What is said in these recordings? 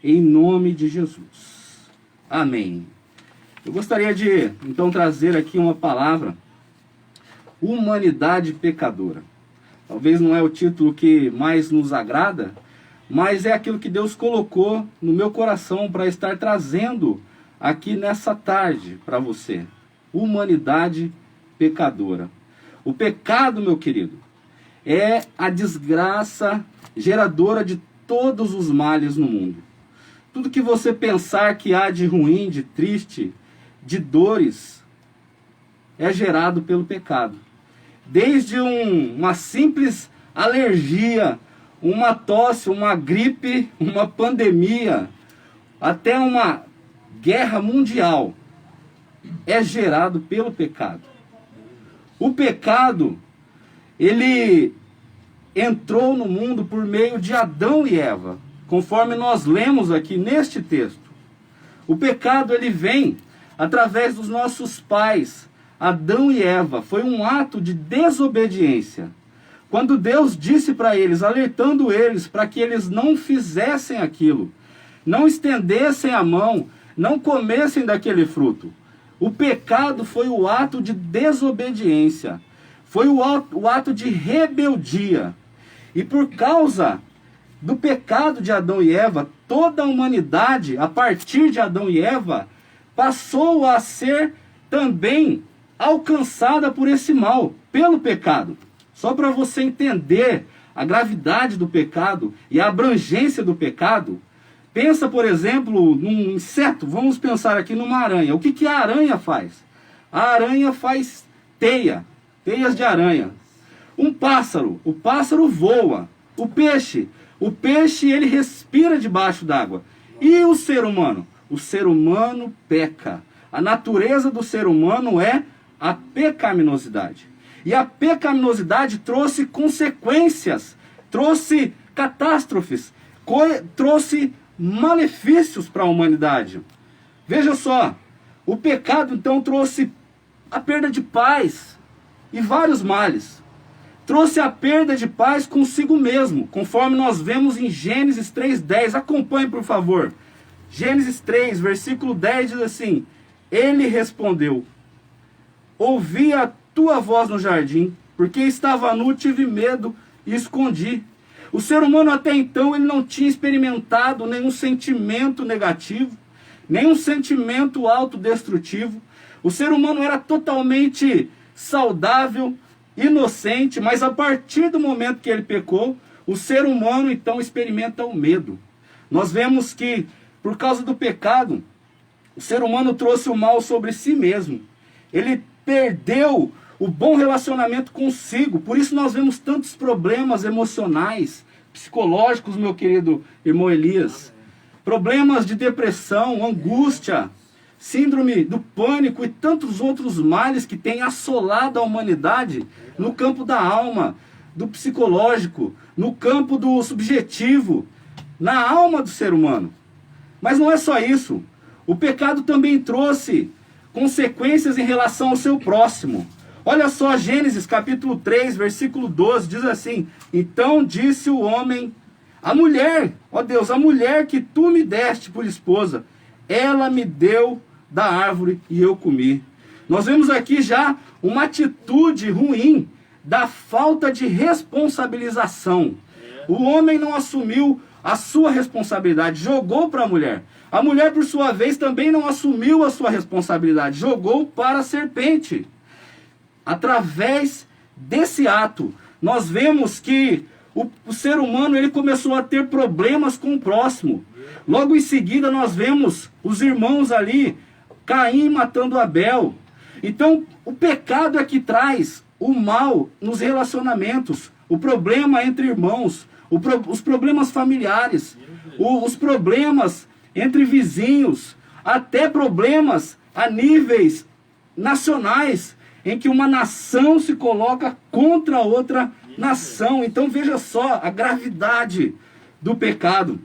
em nome de Jesus. Amém. Eu gostaria de, então, trazer aqui uma palavra, humanidade pecadora. Talvez não é o título que mais nos agrada, mas é aquilo que Deus colocou no meu coração para estar trazendo aqui nessa tarde para você. Humanidade pecadora. O pecado, meu querido, é a desgraça geradora de todos os males no mundo. Tudo que você pensar que há de ruim, de triste, de dores, é gerado pelo pecado. Desde uma simples alergia, uma tosse, uma gripe, uma pandemia, até uma guerra mundial, é gerado pelo pecado. O pecado, ele entrou no mundo por meio de Adão e Eva, conforme nós lemos aqui neste texto. O pecado, ele vem através dos nossos pais, Adão e Eva. Foi um ato de desobediência. Quando Deus disse para eles, alertando eles para que eles não fizessem aquilo, não estendessem a mão, não comessem daquele fruto. O pecado foi o ato de desobediência, foi o ato de rebeldia. E por causa do pecado de Adão e Eva, toda a humanidade, a partir de Adão e Eva, passou a ser também alcançada por esse mal, pelo pecado. Só para você entender a gravidade do pecado e a abrangência do pecado, pensa, por exemplo, num inseto. Vamos pensar aqui numa aranha. O que a aranha faz? A aranha faz teias de aranha. Um pássaro, o pássaro voa. O peixe ele respira debaixo d'água. E o ser humano? O ser humano peca. A natureza do ser humano é a pecaminosidade. E a pecaminosidade trouxe consequências, trouxe catástrofes, trouxe malefícios para a humanidade. Veja só, o pecado então trouxe a perda de paz e vários males. Trouxe a perda de paz consigo mesmo, conforme nós vemos em Gênesis 3:10. Acompanhe, por favor. Gênesis 3, versículo 10 diz assim: Ele respondeu: Ouvi a tua voz no jardim, porque estava nu, tive medo e escondi. O ser humano até então ele não tinha experimentado nenhum sentimento negativo, nenhum sentimento autodestrutivo. O ser humano era totalmente saudável, inocente, mas a partir do momento que ele pecou, o ser humano então experimenta o medo. Nós vemos que, por causa do pecado, o ser humano trouxe o mal sobre si mesmo. Ele perdeu o bom relacionamento consigo. Por isso nós vemos tantos problemas emocionais, psicológicos, meu querido irmão Elias. Problemas de depressão, angústia, síndrome do pânico e tantos outros males que têm assolado a humanidade no campo da alma, do psicológico, no campo do subjetivo, na alma do ser humano. Mas não é só isso. O pecado também trouxe consequências em relação ao seu próximo. Olha só, Gênesis capítulo 3, versículo 12, diz assim: Então disse o homem, a mulher, ó Deus, a mulher que tu me deste por esposa, ela me deu da árvore e eu comi. Nós vemos aqui já uma atitude ruim da falta de responsabilização. O homem não assumiu a sua responsabilidade, jogou para a mulher. A mulher, por sua vez, também não assumiu a sua responsabilidade, jogou para a serpente. Através desse ato, nós vemos que o ser humano ele começou a ter problemas com o próximo. Logo em seguida, nós vemos os irmãos ali, Caim matando Abel. Então, o pecado é que traz o mal nos relacionamentos, o problema entre irmãos, os problemas familiares, os problemas entre vizinhos, até problemas a níveis nacionais, em que uma nação se coloca contra outra nação. Então veja só a gravidade do pecado.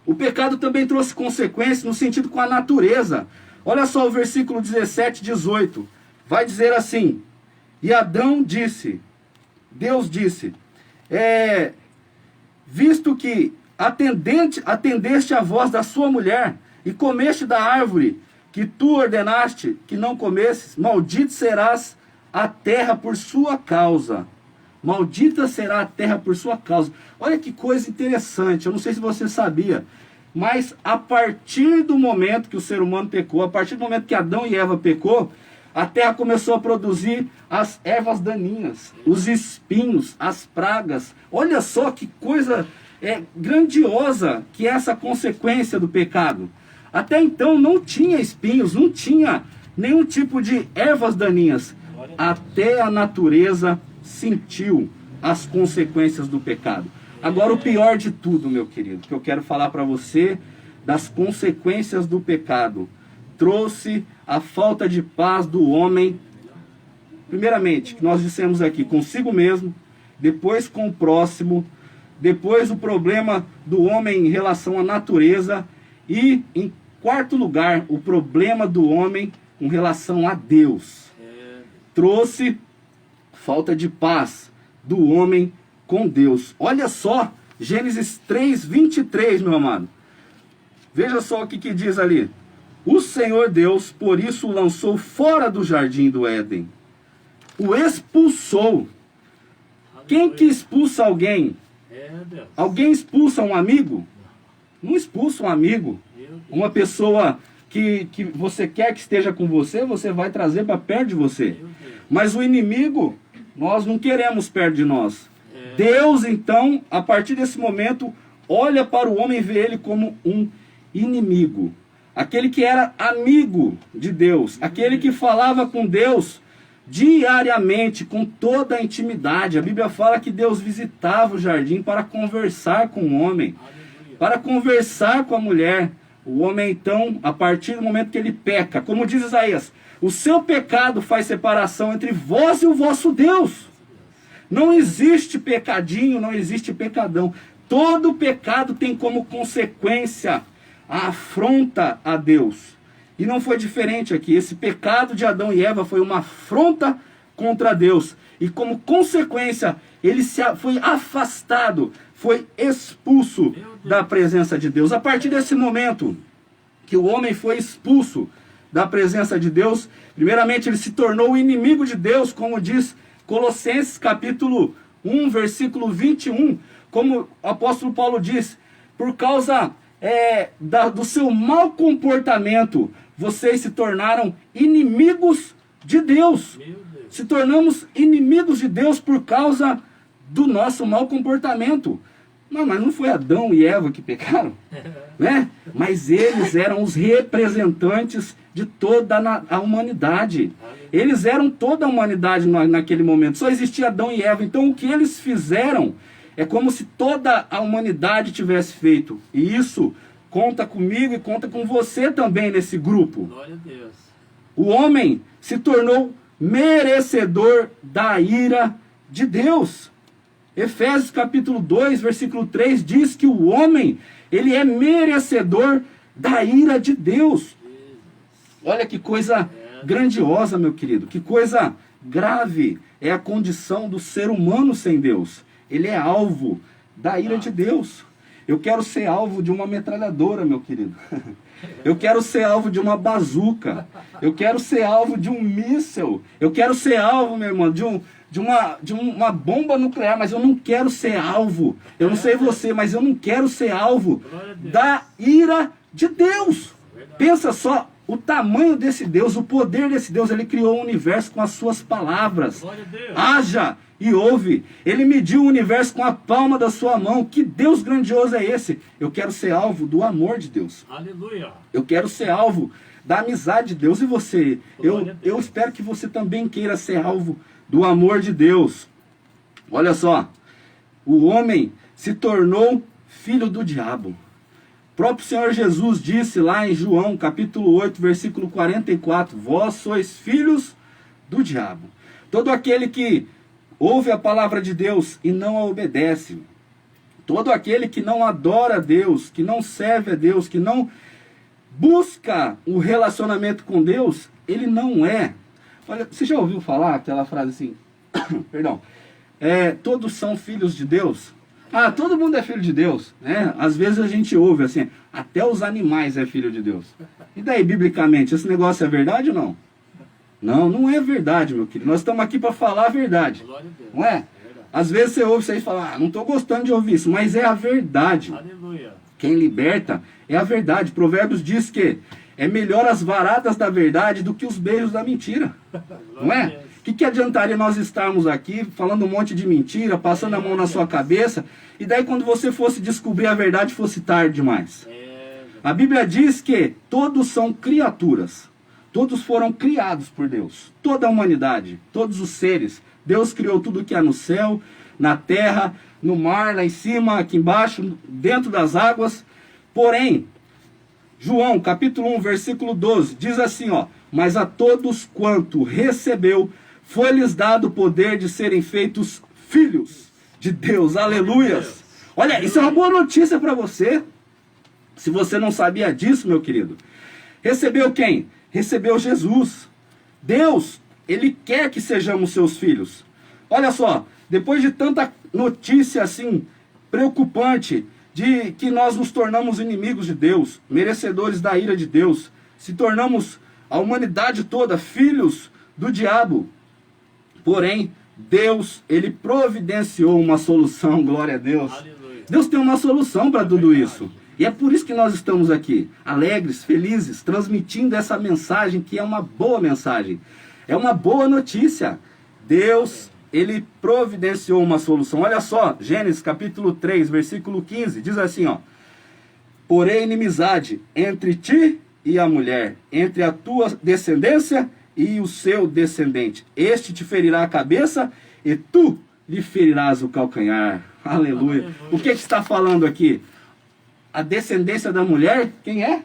O pecado também trouxe consequências no sentido com a natureza. Olha só o versículo 17 e 18. Vai dizer assim: E Adão disse, Deus disse, visto que atendeste à voz da sua mulher, e comeste da árvore que tu ordenaste que não comesses, maldito serás a terra por sua causa. Maldita será a terra por sua causa. Olha que coisa interessante, eu não sei se você sabia, mas a partir do momento que o ser humano pecou, a partir do momento que Adão e Eva pecou, a terra começou a produzir as ervas daninhas, os espinhos, as pragas. Olha só que coisa grandiosa que é essa consequência do pecado. Até então não tinha espinhos, não tinha nenhum tipo de ervas daninhas. Até a natureza sentiu as consequências do pecado. Agora o pior de tudo, meu querido, que eu quero falar para você das consequências do pecado. Trouxe a falta de paz do homem, primeiramente, que nós dissemos aqui, consigo mesmo, depois com o próximo, depois o problema do homem em relação à natureza e, em quarto lugar, o problema do homem com relação a Deus. Trouxe falta de paz do homem com Deus. Olha só, Gênesis 3:23, meu amado. Veja só o que diz ali. O Senhor Deus, por isso, o lançou fora do jardim do Éden. O expulsou. Quem que expulsa alguém? Alguém expulsa um amigo? Não expulsa um amigo. Uma pessoa que você quer que esteja com você, você vai trazer para perto de você. Mas o inimigo, nós não queremos perto de nós. Deus, então, a partir desse momento, olha para o homem e vê ele como um inimigo. Aquele que era amigo de Deus, aquele que falava com Deus diariamente, com toda a intimidade. A Bíblia fala que Deus visitava o jardim para conversar com o homem, para conversar com a mulher. O homem, então, a partir do momento que ele peca, como diz Isaías, o seu pecado faz separação entre vós e o vosso Deus. Não existe pecadinho, não existe pecadão. Todo pecado tem como consequência a afronta a Deus. E não foi diferente aqui. Esse pecado de Adão e Eva foi uma afronta contra Deus. E como consequência, ele foi afastado, foi expulso da presença de Deus. A partir desse momento que o homem foi expulso da presença de Deus, primeiramente ele se tornou inimigo de Deus, como diz Colossenses capítulo 1, versículo 21. Como o apóstolo Paulo diz, por causa do seu mau comportamento, vocês se tornaram inimigos de Deus. Se tornamos inimigos de Deus por causa do nosso mau comportamento. Não, mas não foi Adão e Eva que pecaram, né? Mas eles eram os representantes de toda a humanidade. Eles eram toda a humanidade naquele momento. Só existia Adão e Eva. Então o que eles fizeram é como se toda a humanidade tivesse feito. E isso conta comigo e conta com você também nesse grupo. Glória a Deus. O homem se tornou merecedor da ira de Deus. Efésios capítulo 2, versículo 3 diz que o homem, ele é merecedor da ira de Deus. Olha que coisa grandiosa, meu querido. Que coisa grave é a condição do ser humano sem Deus. Ele é alvo da ira de Deus. Eu quero ser alvo de uma metralhadora, meu querido. Eu quero ser alvo de uma bazuca. Eu quero ser alvo de um míssil. Eu quero ser alvo, meu irmão, de uma bomba nuclear, mas eu não quero ser alvo. Eu não sei você, mas eu não quero ser alvo da ira de Deus. Pensa só, o tamanho desse Deus, o poder desse Deus. Ele criou o universo com as suas palavras. Haja e ouve. Ele mediu o universo com a palma da sua mão. Que Deus grandioso é esse? Eu quero ser alvo do amor de Deus. Aleluia. Eu quero ser alvo da amizade de Deus. E você? Eu espero que você também queira ser alvo do amor de Deus. Olha só. O homem se tornou filho do diabo. O próprio Senhor Jesus disse lá em João capítulo 8, versículo 44. Vós sois filhos do diabo. Todo aquele que ouve a palavra de Deus e não a obedece. Todo aquele que não adora a Deus, que não serve a Deus, que não busca o relacionamento com Deus, ele não é. Olha, você já ouviu falar aquela frase assim? Perdão. Todos são filhos de Deus? Ah, todo mundo é filho de Deus, né? Às vezes a gente ouve assim, até os animais é filho de Deus. E daí, biblicamente, esse negócio é verdade ou não? Não, não é verdade, meu querido. Nós estamos aqui para falar a verdade. Glória a Deus. Não é? Às vezes você ouve isso aí e fala, ah, não estou gostando de ouvir isso, mas é a verdade. Aleluia. Quem liberta é a verdade. Provérbios diz que é melhor as varadas da verdade do que os beijos da mentira. Não é? O que adiantaria nós estarmos aqui falando um monte de mentira, passando a mão na sua cabeça, e daí quando você fosse descobrir a verdade fosse tarde demais? A Bíblia diz que todos são criaturas. Todos foram criados por Deus. Toda a humanidade, todos os seres. Deus criou tudo que há no céu, na terra, no mar, lá em cima, aqui embaixo, dentro das águas. Porém, João, capítulo 1, versículo 12, diz assim, ó: mas a todos quanto recebeu, foi-lhes dado o poder de serem feitos filhos de Deus. Aleluias! Olha, isso é uma boa notícia para você. Se você não sabia disso, meu querido. Recebeu quem? Recebeu Jesus. Deus, Ele quer que sejamos seus filhos. Olha só, depois de tanta notícia assim, preocupante, de que nós nos tornamos inimigos de Deus, merecedores da ira de Deus, se tornamos a humanidade toda filhos do diabo. Porém, Deus, Ele providenciou uma solução, glória a Deus. Aleluia. Deus tem uma solução para tudo isso. E é por isso que nós estamos aqui, alegres, felizes, transmitindo essa mensagem que é uma boa mensagem. É uma boa notícia. Deus, Ele providenciou uma solução. Olha só, Gênesis capítulo 3, versículo 15, diz assim, ó: porém inimizade entre ti e a mulher, entre a tua descendência e o seu descendente. Este te ferirá a cabeça e tu lhe ferirás o calcanhar. Aleluia. O que está falando aqui? A descendência da mulher, quem é?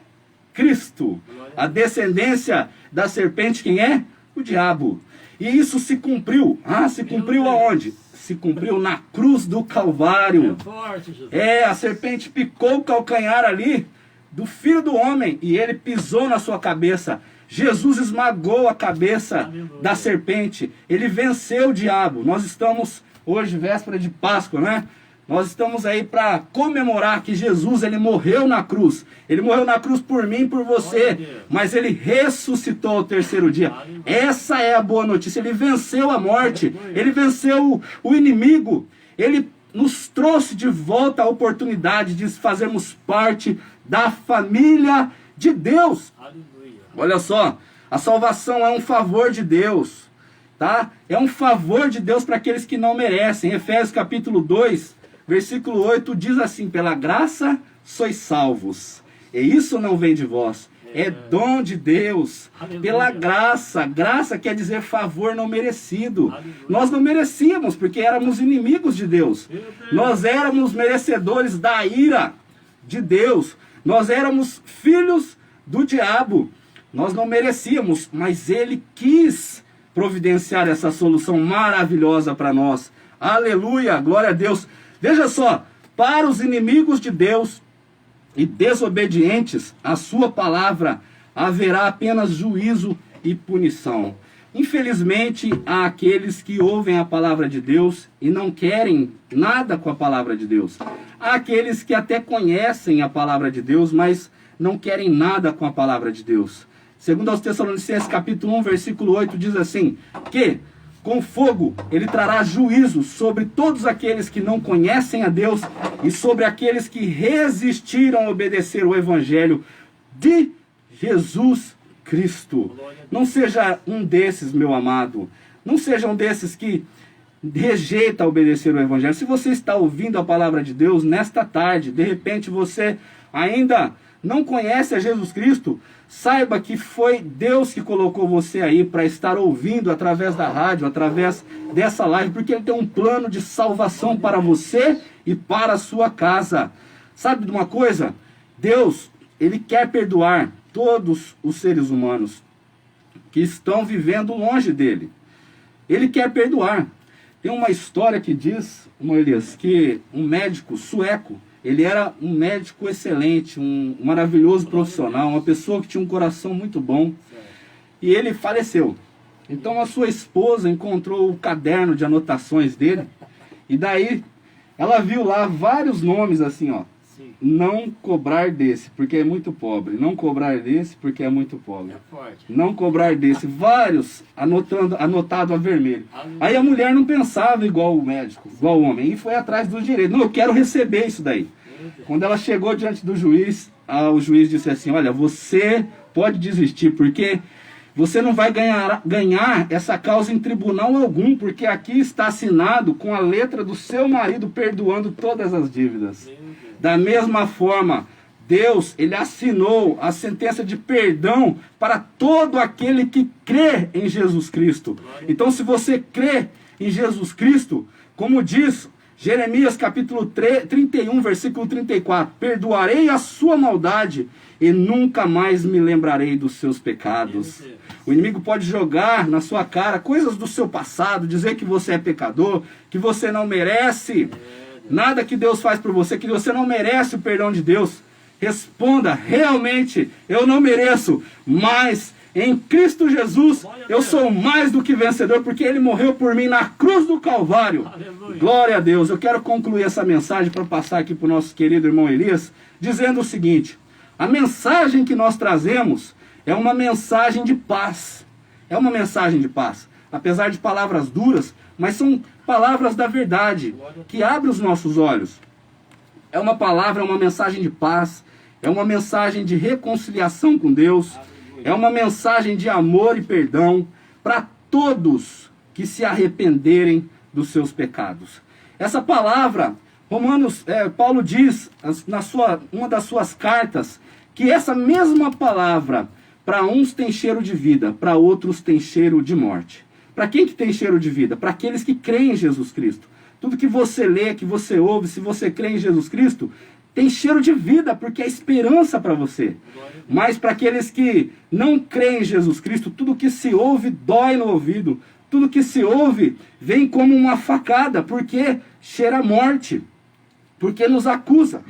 Cristo. A descendência da serpente, quem é? O diabo. E isso se cumpriu. Ah, se cumpriu aonde? Se cumpriu na cruz do Calvário. É forte, Jesus. É, a serpente picou o calcanhar ali do Filho do Homem e ele pisou na sua cabeça. Jesus esmagou a cabeça da serpente. Ele venceu o diabo. Nós estamos hoje, véspera de Páscoa, né? Nós estamos aí para comemorar que Jesus, Ele morreu na cruz. Ele morreu na cruz por mim e por você. Mas Ele ressuscitou ao terceiro dia. Essa é a boa notícia. Ele venceu a morte. Ele venceu o inimigo. Ele nos trouxe de volta a oportunidade de fazermos parte da família de Deus. Olha só, a salvação é um favor de Deus. Tá? É um favor de Deus para aqueles que não merecem. Efésios capítulo 2, versículo 8 diz assim: pela graça sois salvos, e isso não vem de vós, é dom de Deus. Aleluia. Pela graça, graça quer dizer favor não merecido. Aleluia. Nós não merecíamos, porque éramos inimigos de Deus. Nós éramos merecedores da ira de Deus. Nós éramos filhos do diabo. Nós não merecíamos, mas Ele quis providenciar essa solução maravilhosa para nós. Aleluia, glória a Deus. Veja só, para os inimigos de Deus e desobedientes à sua palavra, haverá apenas juízo e punição. Infelizmente, há aqueles que ouvem a palavra de Deus e não querem nada com a palavra de Deus. Há aqueles que até conhecem a palavra de Deus, mas não querem nada com a palavra de Deus. Segundo aos Tessalonicenses capítulo 1, versículo 8, diz assim, que com fogo ele trará juízo sobre todos aqueles que não conhecem a Deus e sobre aqueles que resistiram a obedecer o evangelho de Jesus Cristo. Não seja um desses, meu amado. Não seja um desses que rejeita obedecer o evangelho. Se você está ouvindo a palavra de Deus nesta tarde, de repente você ainda não conhece a Jesus Cristo, saiba que foi Deus que colocou você aí para estar ouvindo através da rádio, através dessa live, porque Ele tem um plano de salvação para você e para a sua casa. Sabe de uma coisa? Deus, Ele quer perdoar todos os seres humanos que estão vivendo longe dEle. Ele quer perdoar. Tem uma história que diz, Elias, que um médico sueco, ele era um médico excelente, um maravilhoso profissional, uma pessoa que tinha um coração muito bom. E ele faleceu. Então a sua esposa encontrou o caderno de anotações dele. E daí ela viu lá vários nomes assim, ó. Sim. Não cobrar desse, porque é muito pobre. Não cobrar desse, porque é muito pobre. É forte. Não cobrar desse. Vários anotado a vermelho. Aí a mulher não pensava igual o médico, igual o homem. E foi atrás do direito. Não, eu quero receber isso daí. Quando ela chegou diante do juiz, o juiz disse assim, olha, você pode desistir, porque você não vai ganhar essa causa em tribunal algum, porque aqui está assinado com a letra do seu marido perdoando todas as dívidas. Da mesma forma, Deus, ele assinou a sentença de perdão para todo aquele que crê em Jesus Cristo. Então, se você crê em Jesus Cristo, como diz Jeremias capítulo 31, versículo 34, perdoarei a sua maldade e nunca mais me lembrarei dos seus pecados. O inimigo pode jogar na sua cara coisas do seu passado, dizer que você é pecador, que você não merece nada que Deus faz por você, que você não merece o perdão de Deus. Responda, realmente eu não mereço, mas em Cristo Jesus eu sou mais do que vencedor, porque Ele morreu por mim na cruz do Calvário. Aleluia. Glória a Deus. Eu quero concluir essa mensagem para passar aqui para o nosso querido irmão Elias, dizendo o seguinte: a mensagem que nós trazemos é uma mensagem de paz. É uma mensagem de paz. Apesar de palavras duras, mas são palavras da verdade, que abrem os nossos olhos. É uma palavra, é uma mensagem de paz, é uma mensagem de reconciliação com Deus, é uma mensagem de amor e perdão para todos que se arrependerem dos seus pecados. Essa palavra, Paulo diz, uma das suas cartas, que essa mesma palavra, para uns tem cheiro de vida, para outros tem cheiro de morte. Para quem que tem cheiro de vida? Para aqueles que creem em Jesus Cristo. Tudo que você lê, que você ouve, se você crê em Jesus Cristo, tem cheiro de vida, porque é esperança para você. Mas para aqueles que não creem em Jesus Cristo, tudo que se ouve dói no ouvido. Tudo que se ouve vem como uma facada, porque cheira a morte, porque nos acusa.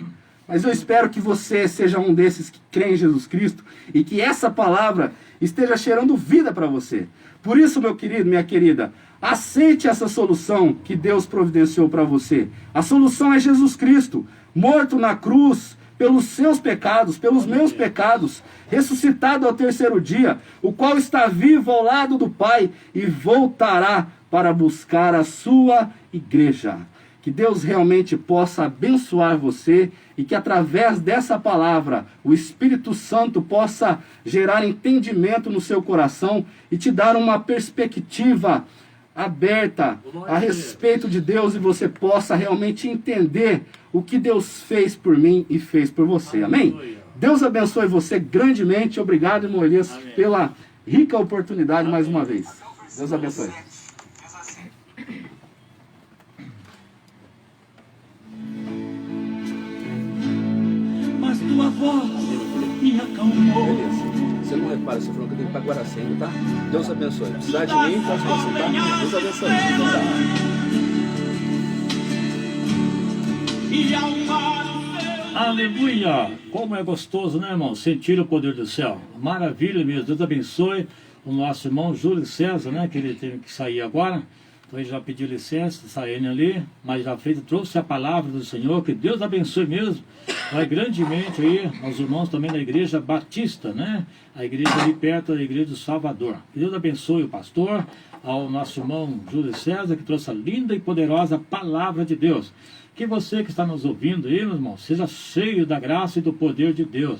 Mas eu espero que você seja um desses que crê em Jesus Cristo e que essa palavra esteja cheirando vida para você. Por isso, meu querido, minha querida, aceite essa solução que Deus providenciou para você. A solução é Jesus Cristo, morto na cruz pelos seus pecados, pelos meus pecados, ressuscitado ao terceiro dia, o qual está vivo ao lado do Pai e voltará para buscar a sua igreja. Que Deus realmente possa abençoar você e que através dessa palavra o Espírito Santo possa gerar entendimento no seu coração e te dar uma perspectiva aberta a respeito de Deus e você possa realmente entender o que Deus fez por mim e fez por você. Amém? Deus abençoe você grandemente. Obrigado, irmão Elias, pela rica oportunidade mais uma vez. Deus abençoe. Mas tua voz me acalmou. Beleza. Você não repara, você falou que eu tenho que ir para Guaracema, tá? Deus abençoe. Precisar de mim, pode consultar. Deus abençoe. Aleluia! Como é gostoso, né, irmão? Sentir o poder do céu. Maravilha mesmo. Deus abençoe o nosso irmão Júlio César, né? Que ele teve que sair agora. Então ele já pediu licença, saindo ali, mas já fez, trouxe a palavra do Senhor, que Deus abençoe mesmo, vai grandemente aí, aos irmãos também da igreja batista, né? A igreja ali perto da igreja do Salvador. Que Deus abençoe o pastor, ao nosso irmão Júlio César, que trouxe a linda e poderosa palavra de Deus. Que você que está nos ouvindo aí, meu irmão, seja cheio da graça e do poder de Deus.